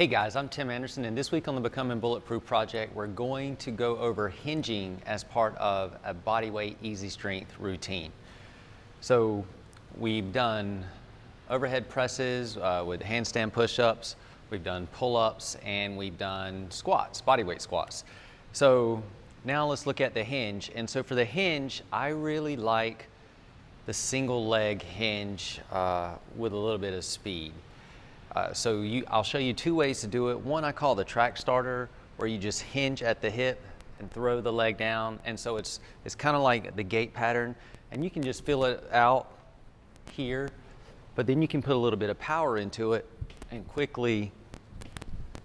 Hey guys, I'm Tim Anderson, and this week on the Becoming Bulletproof Project, we're going to go over hinging as part of a bodyweight easy strength routine. So we've done overhead presses with handstand push-ups, we've done pull-ups, and we've done squats, bodyweight squats. So now let's look at the hinge. And so for the hinge, I really like the single leg hinge with a little bit of speed. I'll show you two ways to do it. One I call the track starter, where you just hinge at the hip and throw the leg down. And so it's kind of like the gait pattern, and you can just fill it out here, but then you can put a little bit of power into it and quickly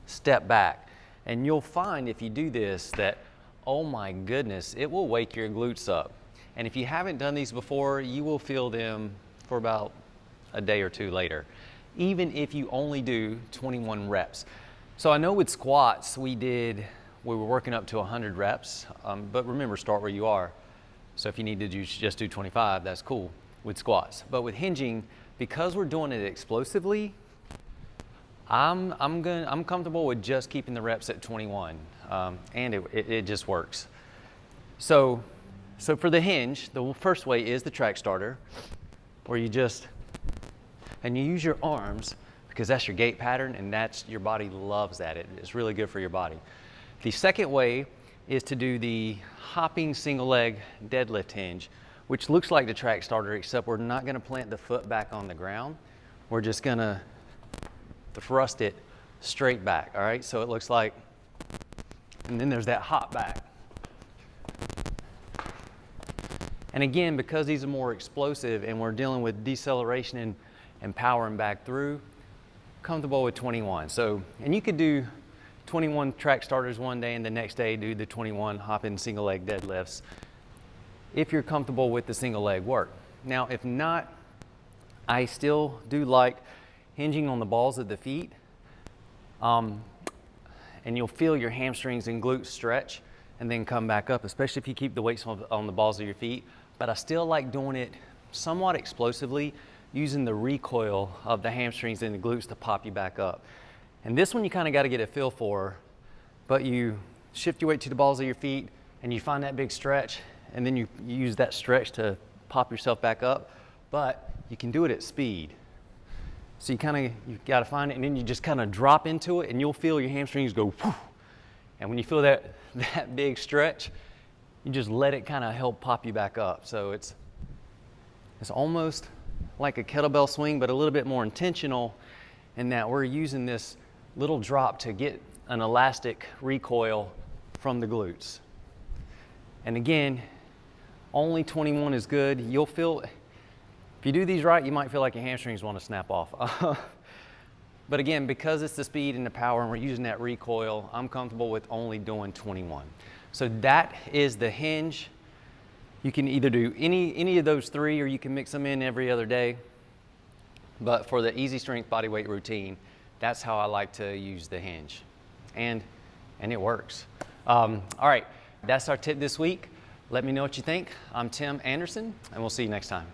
step back. And you'll find if you do this that, oh my goodness, it will wake your glutes up. And if you haven't done these before, you will feel them for about a day or two later, even if you only do 21 reps. So I know with squats, we were working up to 100 reps, but remember, start where you are. So if you need to just do 25, that's cool with squats. But with hinging, because we're doing it explosively, I'm comfortable with just keeping the reps at 21, and it just works. So for the hinge, the first way is the track starter, where you use your arms, because that's your gait pattern, and your body loves that. It's really good for your body. The second way is to do the hopping single leg deadlift hinge, which looks like the track starter, except we're not gonna plant the foot back on the ground. We're just gonna thrust it straight back, all right? So it looks like, and then there's that hop back. And again, because these are more explosive and we're dealing with deceleration and powering back through, comfortable with 21. And you could do 21 track starters one day and the next day do the 21 hopping single leg deadlifts if you're comfortable with the single leg work. Now, if not, I still do like hinging on the balls of the feet. And you'll feel your hamstrings and glutes stretch and then come back up, especially if you keep the weights on the balls of your feet. But I still like doing it somewhat explosively, using the recoil of the hamstrings and the glutes to pop you back up. And this one you kind of got to get a feel for, but you shift your weight to the balls of your feet and you find that big stretch, and then you use that stretch to pop yourself back up, but you can do it at speed. So you got to find it, and then you just kind of drop into it, and you'll feel your hamstrings go whoo. And when you feel that big stretch, you just let it kind of help pop you back up. So it's almost like a kettlebell swing, but a little bit more intentional in that we're using this little drop to get an elastic recoil from the glutes. And again, only 21 is good. You'll feel, if you do these right, you might feel like your hamstrings want to snap off. But again, because it's the speed and the power and we're using that recoil, I'm comfortable with only doing 21. So that is the hinge. You can either do any of those three, or you can mix them in every other day. But for the easy strength bodyweight routine, that's how I like to use the hinge. And it works. All right, that's our tip this week. Let me know what you think. I'm Tim Anderson, and we'll see you next time.